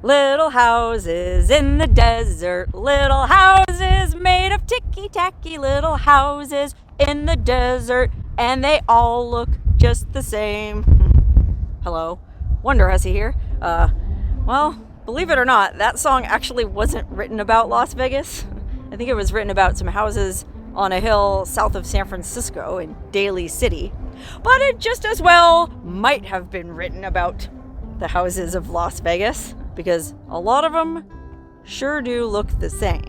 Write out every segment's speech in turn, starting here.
Little houses in the desert, little houses made of ticky-tacky, little houses in the desert, and they all look just the same. Hello, Wonderhussy here. Well, believe it or not, that song actually wasn't written about Las Vegas. I think it was written about some houses on a hill south of San Francisco in Daly City. But it just as well might have been written about the houses of Las Vegas, because a lot of them sure do look the same.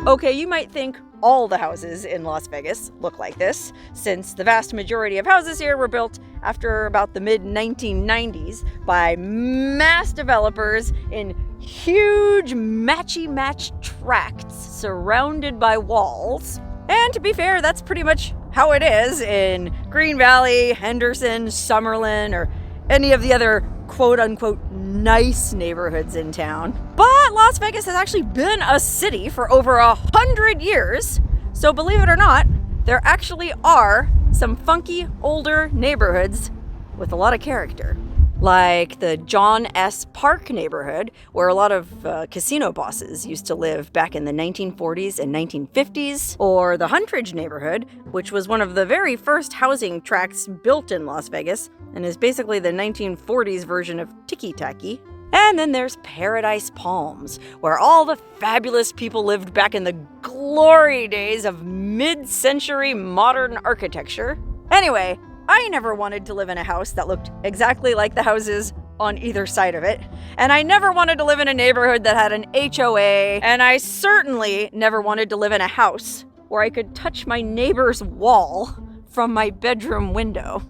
Okay, you might think all the houses in Las Vegas look like this, since the vast majority of houses here were built after about the mid-1990s by mass developers in huge matchy-match tracts surrounded by walls. And to be fair, that's pretty much how it is in Green Valley, Henderson, Summerlin, or any of the other quote-unquote nice neighborhoods in town. But Las Vegas has actually been a city for over 100 years, so believe it or not, there actually are some funky older neighborhoods with a lot of character. Like the John S. Park neighborhood, where a lot of casino bosses used to live back in the 1940s and 1950s, or the Huntridge neighborhood, which was one of the very first housing tracts built in Las Vegas, and is basically the 1940s version of ticky-tacky. And then there's Paradise Palms, where all the fabulous people lived back in the glory days of mid-century modern architecture. Anyway, I never wanted to live in a house that looked exactly like the houses on either side of it. And I never wanted to live in a neighborhood that had an HOA. And I certainly never wanted to live in a house where I could touch my neighbor's wall from my bedroom window.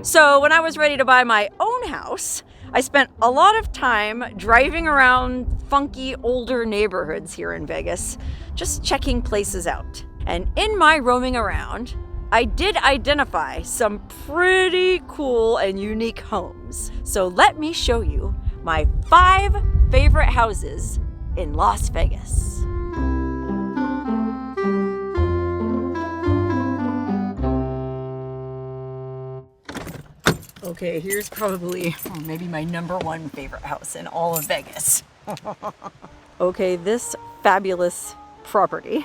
So when I was ready to buy my own house, I spent a lot of time driving around funky older neighborhoods here in Vegas, just checking places out. And in my roaming around, I did identify some pretty cool and unique homes. So let me show you my 5 favorite houses in Las Vegas. Okay, here's probably maybe my number 1 favorite house in all of Vegas. Okay, this fabulous property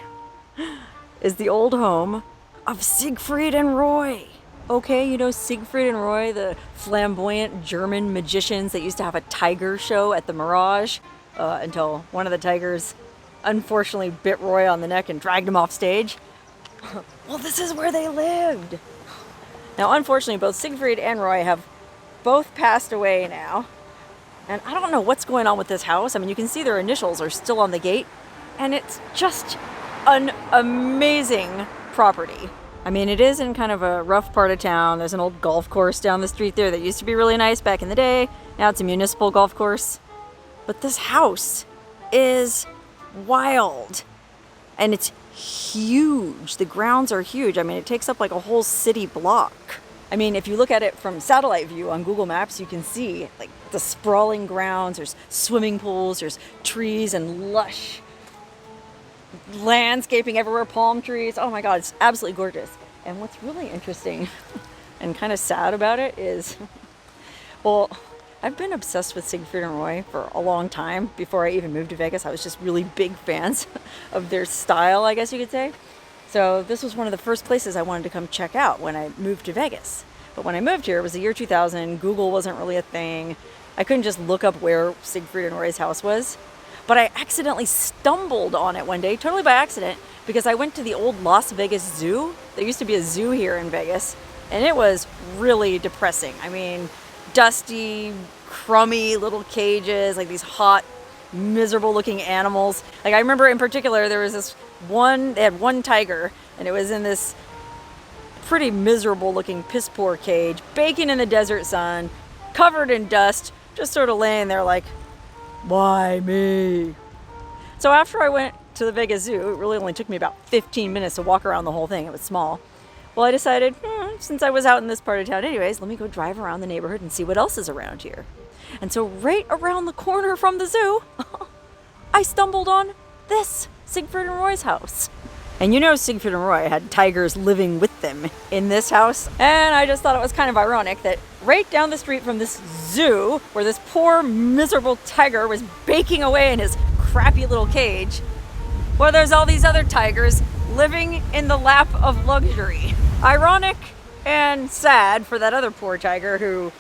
is the old home of Siegfried and Roy. Okay, you know Siegfried and Roy, the flamboyant German magicians that used to have a tiger show at the Mirage until one of the tigers unfortunately bit Roy on the neck and dragged him off stage. Well, this is where they lived. Now, unfortunately, both Siegfried and Roy have both passed away now. And I don't know what's going on with this house. I mean, you can see their initials are still on the gate. And it's just an amazing property. I mean, it is in kind of a rough part of town. There's an old golf course down the street there that used to be really nice back in the day. Now it's a municipal golf course. But this house is wild. And it's huge. The grounds are huge. I mean, it takes up like a whole city block. I mean, if you look at it from satellite view on Google Maps, you can see like the sprawling grounds. There's swimming pools, there's trees and lush landscaping everywhere, palm trees. Oh my God, it's absolutely gorgeous. And what's really interesting and kind of sad about it is, well, I've been obsessed with Siegfried and Roy for a long time. Before I even moved to Vegas, I was just really big fans of their style, I guess you could say. So this was one of the first places I wanted to come check out when I moved to Vegas. But when I moved here, it was the year 2000. Google wasn't really a thing. I couldn't just look up where Siegfried and Roy's house was. But I accidentally stumbled on it one day, totally by accident, because I went to the old Las Vegas Zoo. There used to be a zoo here in Vegas, and it was really depressing. I mean, dusty, crummy little cages, like these hot, miserable looking animals. Like I remember in particular, there was they had one tiger, and it was in this pretty miserable looking piss poor cage, baking in the desert sun, covered in dust, just sort of laying there like, why me? So after I went to the Vegas Zoo, it really only took me about 15 minutes to walk around the whole thing. It was small. Well, I decided, since I was out in this part of town anyways, let me go drive around the neighborhood and see what else is around here. And so right around the corner from the zoo, I stumbled on this Siegfried and Roy's house. And you know Siegfried and Roy had tigers living with them in this house. And I just thought it was kind of ironic that right down the street from this zoo, where this poor, miserable tiger was baking away in his crappy little cage, well, there's all these other tigers living in the lap of luxury. Ironic and sad for that other poor tiger who,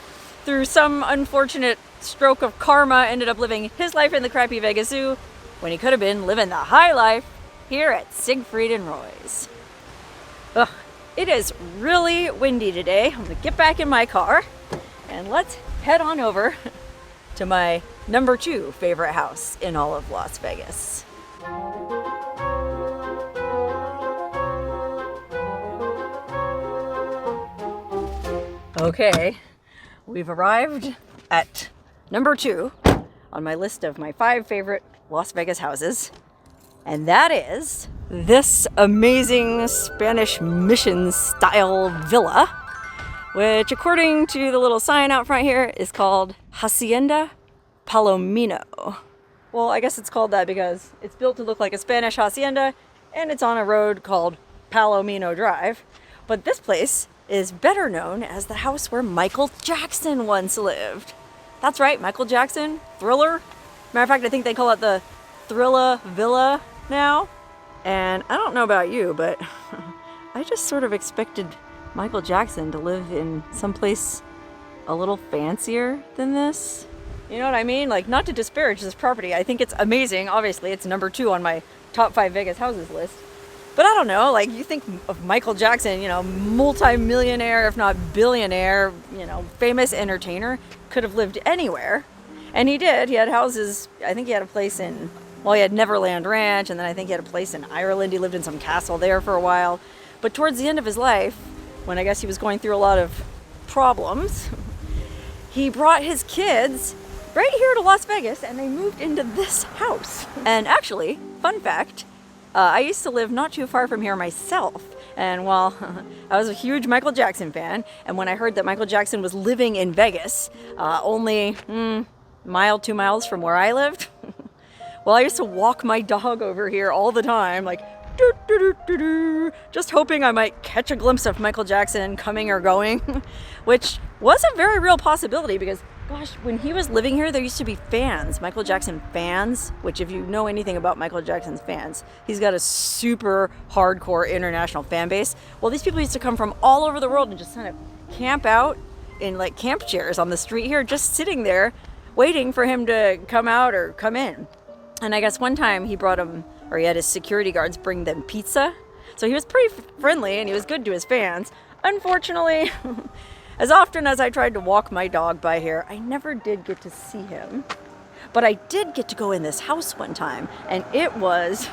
through some unfortunate stroke of karma, ended up living his life in the crappy Vegas Zoo when he could have been living the high life here at Siegfried and Roy's. Ugh, it is really windy today. I'm gonna get back in my car and let's head on over to my number 2 favorite house in all of Las Vegas. Okay, we've arrived at number 2 on my list of my 5 favorite Las Vegas houses, and that is this amazing Spanish mission style villa, which according to the little sign out front here is called Hacienda Palomino. Well, I guess it's called that because it's built to look like a Spanish hacienda and it's on a road called Palomino Drive. But this place is better known as the house where Michael Jackson once lived. That's right, Michael Jackson, Thriller. Matter of fact, I think they call it the Thrilla Villa now. And I don't know about you, but I just sort of expected Michael Jackson to live in someplace a little fancier than this. You know what I mean? Like, not to disparage this property. I think it's amazing. Obviously, it's number 2 on my top 5 Vegas houses list. But I don't know, like, you think of Michael Jackson, you know, multi-millionaire, if not billionaire, you know, famous entertainer, could have lived anywhere. And he did. He had houses. I think he had a place in, well, he had Neverland Ranch, and then I think he had a place in Ireland. He lived in some castle there for a while. But towards the end of his life, when I guess he was going through a lot of problems, he brought his kids right here to Las Vegas, and they moved into this house. And actually, fun fact, I used to live not too far from here myself. And well, I was a huge Michael Jackson fan. And when I heard that Michael Jackson was living in Vegas, only mile, 2 miles from where I lived, well, I used to walk my dog over here all the time, like, doo, doo, doo, doo, doo, just hoping I might catch a glimpse of Michael Jackson coming or going, which was a very real possibility because, gosh, when he was living here, there used to be fans, Michael Jackson fans, which if you know anything about Michael Jackson's fans, he's got a super hardcore international fan base. Well, these people used to come from all over the world and just kind of camp out in like camp chairs on the street here, just sitting there waiting for him to come out or come in. And I guess one time he brought him, or he had his security guards bring them pizza. So he was pretty friendly and he was good to his fans. Unfortunately, as often as I tried to walk my dog by here, I never did get to see him. But I did get to go in this house one time, and it was,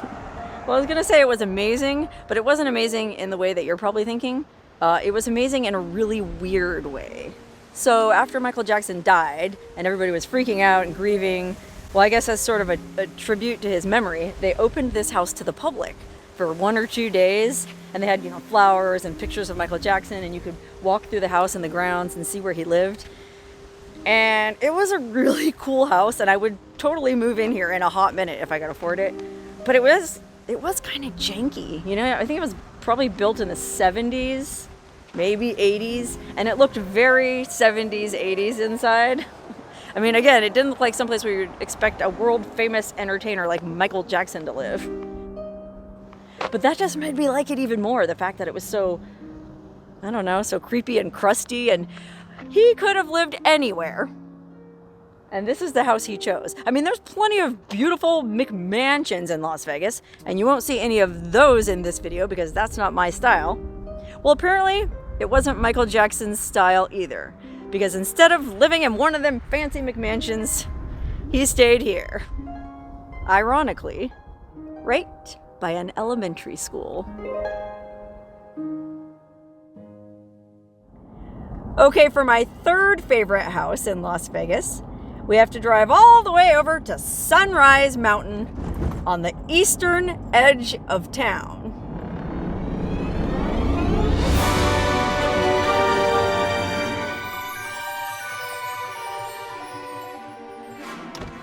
well, I was gonna say it was amazing, but it wasn't amazing in the way that you're probably thinking. It was amazing in a really weird way. So after Michael Jackson died, and everybody was freaking out and grieving, well, I guess as sort of a tribute to his memory, they opened this house to the public for 1 or 2 days. And they had, you know, flowers and pictures of Michael Jackson, and you could walk through the house and the grounds and see where he lived. And it was a really cool house, and I would totally move in here in a hot minute if I could afford it. But it was kind of janky, you know? I think it was probably built in the 70s, maybe 80s, and it looked very 70s, 80s inside. I mean, again, it didn't look like someplace where you'd expect a world-famous entertainer like Michael Jackson to live. But that just made me like it even more, the fact that it was so, I don't know, so creepy and crusty, and he could have lived anywhere. And this is the house he chose. I mean, there's plenty of beautiful McMansions in Las Vegas, and you won't see any of those in this video because that's not my style. Well, apparently, it wasn't Michael Jackson's style either, because instead of living in one of them fancy McMansions, he stayed here. Ironically, right by an elementary school. Okay, for my 3rd favorite house in Las Vegas, we have to drive all the way over to Sunrise Mountain on the eastern edge of town.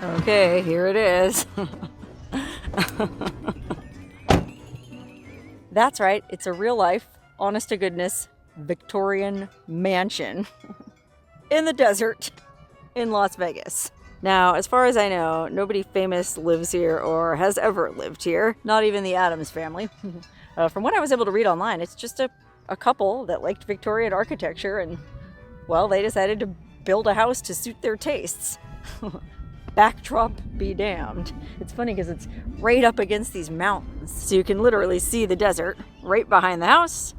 Okay, here it is. That's right, it's a real life, honest to goodness, Victorian mansion in the desert in Las Vegas. Now, as far as I know, nobody famous lives here or has ever lived here, not even the Addams family. From what I was able to read online, it's just a couple that liked Victorian architecture and, well, they decided to build a house to suit their tastes. Backdrop be damned. It's funny because it's right up against these mountains, so you can literally see the desert right behind the house.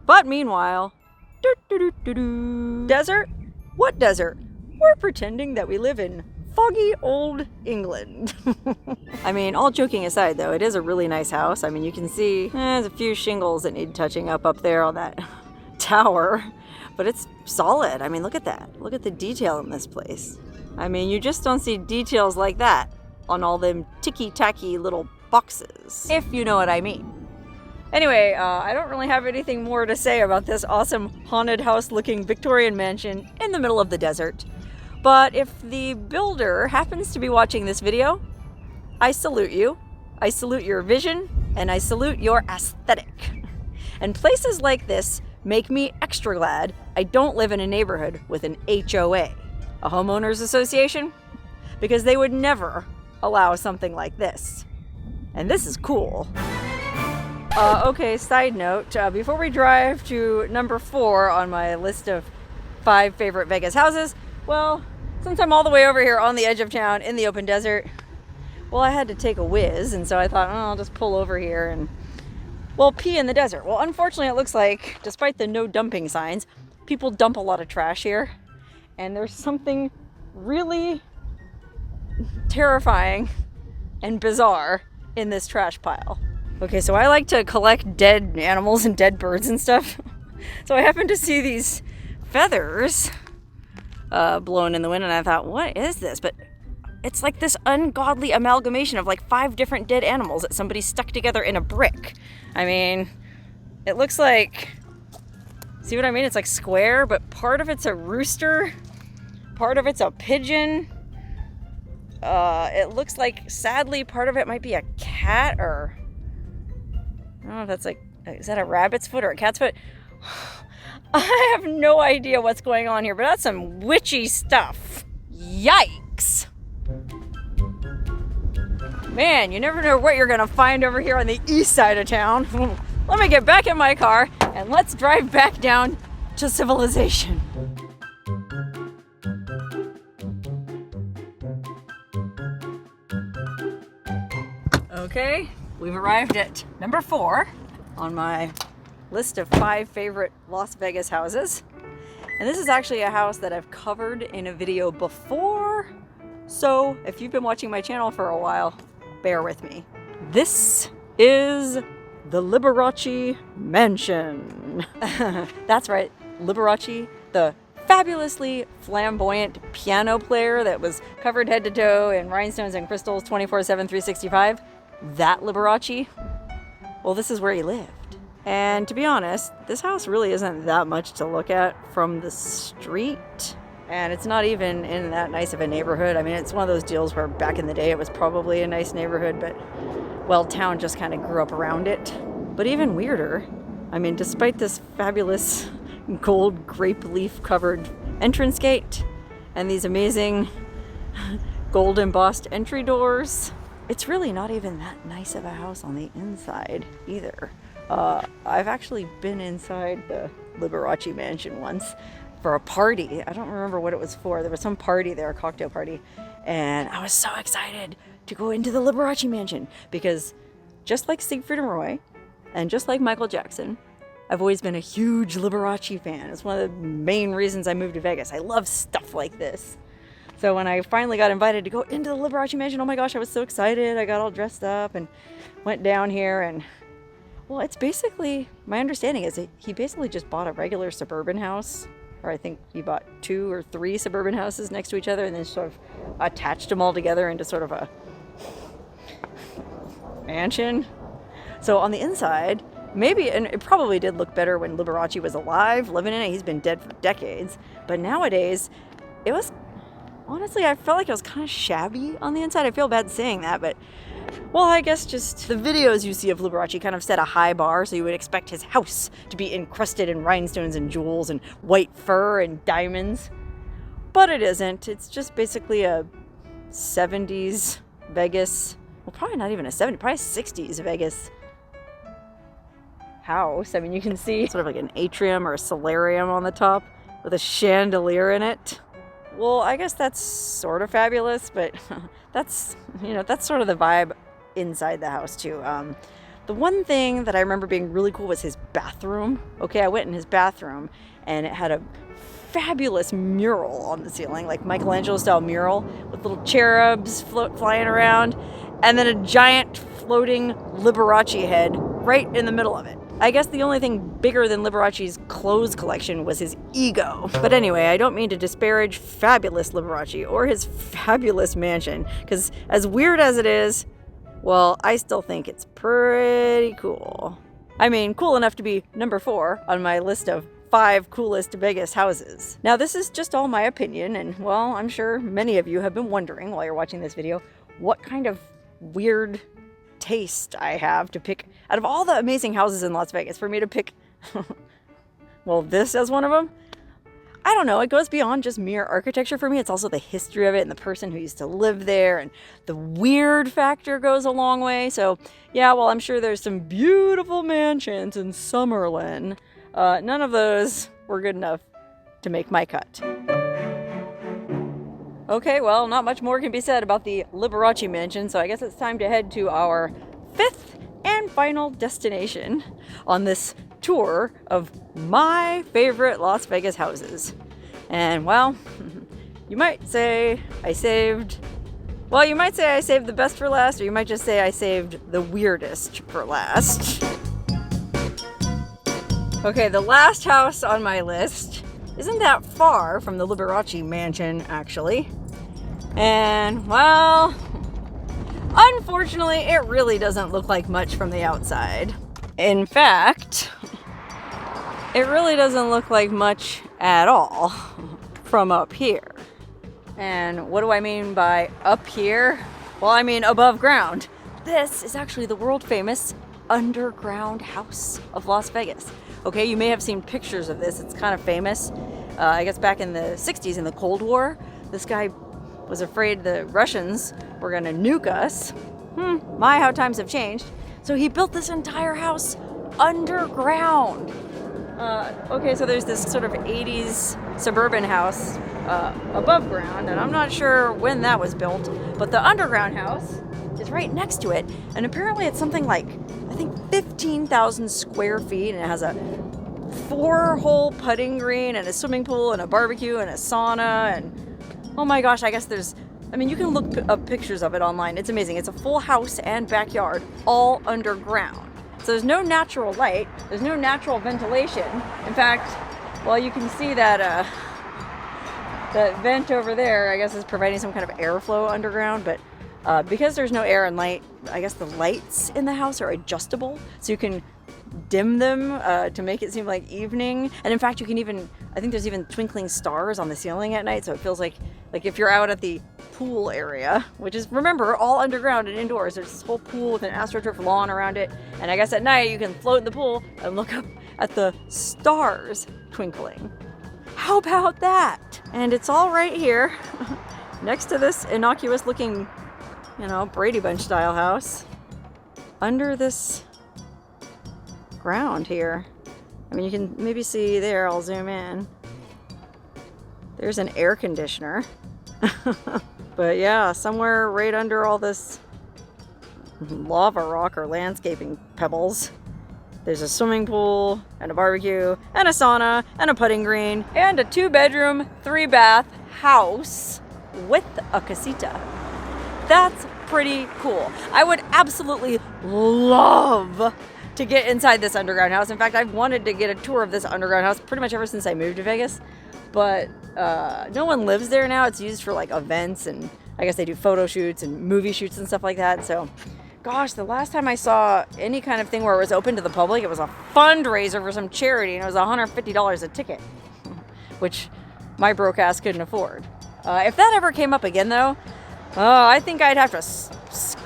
But meanwhile, desert? What desert? We're pretending that we live in foggy old England. I mean, all joking aside though, it is a really nice house. I mean, you can see there's a few shingles that need touching up there on that tower, but it's solid. I mean, look at that. Look at the detail in this place. I mean, you just don't see details like that on all them ticky-tacky little boxes, if you know what I mean. Anyway, I don't really have anything more to say about this awesome haunted house-looking Victorian mansion in the middle of the desert. But if the builder happens to be watching this video, I salute you. I salute your vision, and I salute your aesthetic. And places like this make me extra glad I don't live in a neighborhood with an HOA, a homeowners association, because they would never allow something like this. And this is cool. Okay, side note, before we drive to number 4 on my list of 5 favorite Vegas houses, well, since I'm all the way over here on the edge of town in the open desert, well, I had to take a whiz, and so I thought, oh, I'll just pull over here and, well, pee in the desert. Well, unfortunately, it looks like, despite the no dumping signs, people dump a lot of trash here, and there's something really terrifying and bizarre in this trash pile. Okay, so I like to collect dead animals and dead birds and stuff. So I happened to see these feathers blown in the wind, and I thought, what is this? But it's like this ungodly amalgamation of like 5 different dead animals that somebody stuck together in a brick. I mean, it looks like, see what I mean? It's like square, but part of it's a rooster, part of it's a pigeon. It looks like, sadly, part of it might be a cat, or I don't know if that's like, is that a rabbit's foot or a cat's foot? I have no idea what's going on here, but that's some witchy stuff. Yikes. Man, you never know what you're gonna find over here on the east side of town. Let me get back in my car and let's drive back down to civilization. Okay, we've arrived at number 4 on my list of 5 favorite Las Vegas houses. And this is actually a house that I've covered in a video before, so if you've been watching my channel for a while, bear with me. This is the Liberace Mansion. That's right, Liberace, the fabulously flamboyant piano player that was covered head to toe in rhinestones and crystals 24/7, 365. That Liberace, well, this is where he lived. And to be honest, this house really isn't that much to look at from the street. And it's not even in that nice of a neighborhood. I mean, it's one of those deals where back in the day it was probably a nice neighborhood, but, well, town just kind of grew up around it. But even weirder, I mean, despite this fabulous gold grape leaf covered entrance gate and these amazing gold embossed entry doors, it's really not even that nice of a house on the inside either. I've actually been inside the Liberace Mansion once for a party. I don't remember what it was for. There was some party there, a cocktail party, and I was so excited to go into the Liberace Mansion because just like Siegfried and Roy, and just like Michael Jackson, I've always been a huge Liberace fan. It's one of the main reasons I moved to Vegas. I love stuff like this. So when I finally got invited to go into the Liberace Mansion, oh my gosh, I was so excited. I got all dressed up and went down here, and well, it's basically, my understanding is he basically just bought a regular suburban house, or I think he bought 2 or 3 suburban houses next to each other and then sort of attached them all together into sort of a mansion. So on the inside, maybe, and it probably did look better when Liberace was alive, living in it. He's been dead for decades. But nowadays, it was, honestly, I felt like it was kind of shabby on the inside. I feel bad saying that, but Well, I guess just the videos you see of Liberace kind of set a high bar, so you would expect his house to be encrusted in rhinestones and jewels and white fur and diamonds. But it isn't. It's just basically a 70s Vegas, well, probably not even a 70s, probably 60s Vegas house. I mean, you can see sort of like an atrium or a solarium on the top with a chandelier in it. Well, I guess that's sort of fabulous, but that's, you know, that's sort of the vibe inside the house too. The one thing that I remember being really cool was his bathroom. Okay, I went in his bathroom and it had a fabulous mural on the ceiling, like Michelangelo style mural with little cherubs flying around, and then a giant floating Liberace head right in the middle of it. I guess the only thing bigger than Liberace's clothes collection was his ego. But anyway, I don't mean to disparage fabulous Liberace or his fabulous mansion, because as weird as it is, well, I still think it's pretty cool. I mean, cool enough to be number 4 on my list of 5 coolest Vegas houses. Now, this is just all my opinion, and well, I'm sure many of you have been wondering while you're watching this video what kind of weird taste I have to pick out of all the amazing houses in Las Vegas for me to pick well, this as one of them. I don't know, it goes beyond just mere architecture for me. It's also the history of it and the person who used to live there, and the weird factor goes a long way. So yeah, well, I'm sure there's some beautiful mansions in Summerlin. None of those were good enough to make my cut. Okay, well, not much more can be said about the Liberace Mansion, so I guess it's time to head to our 5th and final destination on this tour of my favorite Las Vegas houses. And well, you might say I saved the best for last, or you might just say I saved the weirdest for last. Okay, the last house on my list isn't that far from the Liberace Mansion, actually. And, well, unfortunately, it really doesn't look like much from the outside. In fact, it really doesn't look like much at all from up here. And what do I mean by up here? Well, I mean above ground. This is actually the world-famous underground house of Las Vegas. Okay, you may have seen pictures of this. It's kind of famous. I guess back in the 60s in the Cold War, this guy was afraid the Russians were gonna nuke us. My, how times have changed. So he built this entire house underground. Okay, so there's this sort of 80s suburban house above ground, and I'm not sure when that was built, but the underground house is right next to it, and apparently it's something like, I think 15,000 square feet, and it has a 4-hole putting green and a swimming pool and a barbecue and a sauna, and oh my gosh, I guess you can look up pictures of it online. It's amazing. It's a full house and backyard, all underground. So there's no natural light, there's no natural ventilation. In fact, well, you can see that that vent over there, I guess, is providing some kind of airflow underground, but because there's no air and light, I guess the lights in the house are adjustable, so you can dim them to make it seem like evening. And in fact, you can even, I think there's even twinkling stars on the ceiling at night, so it feels like if you're out at the pool area, which is, remember, all underground and indoors. There's this whole pool with an AstroTurf lawn around it, and I guess at night you can float in the pool and look up at the stars twinkling. How about that? And it's all right here next to this innocuous looking, Brady Bunch style house under this ground here. I mean, you can maybe see there, I'll zoom in. There's an air conditioner. But yeah, somewhere right under all this lava rock or landscaping pebbles, there's a swimming pool and a barbecue and a sauna and a putting green and a 2-bedroom, 3-bath house with a casita. That's pretty cool. I would absolutely love to get inside this underground house. In fact, I've wanted to get a tour of this underground house pretty much ever since I moved to Vegas, but no one lives there now. It's used for like events, and I guess they do photo shoots and movie shoots and stuff like that. So gosh, the last time I saw any kind of thing where it was open to the public, it was a fundraiser for some charity, and it was $150 a ticket, which my broke ass couldn't afford. If that ever came up again though, I think I'd have to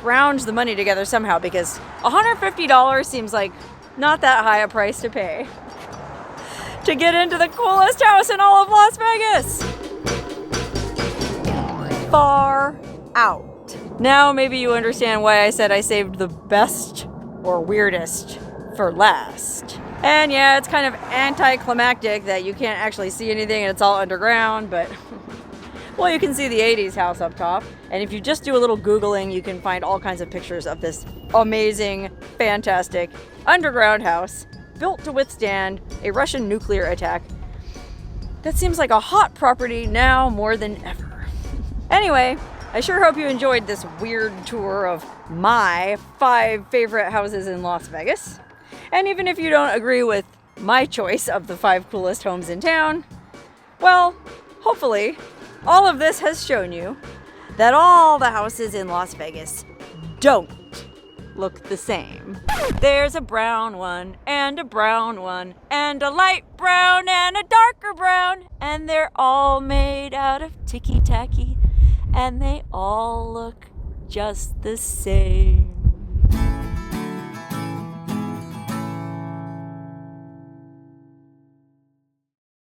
scrounge the money together somehow, because $150 seems like not that high a price to pay to get into the coolest house in all of Las Vegas. Far out. Now maybe you understand why I said I saved the best or weirdest for last. And yeah, it's kind of anticlimactic that you can't actually see anything and it's all underground, but well, you can see the 80s house up top. And if you just do a little Googling, you can find all kinds of pictures of this amazing, fantastic underground house built to withstand a Russian nuclear attack. That seems like a hot property now more than ever. Anyway, I sure hope you enjoyed this weird tour of my 5 favorite houses in Las Vegas. And even if you don't agree with my choice of the 5 coolest homes in town, well, hopefully, all of this has shown you that all the houses in Las Vegas don't look the same. There's a brown one, and a brown one, and a light brown, and a darker brown, and they're all made out of ticky-tacky, and they all look just the same.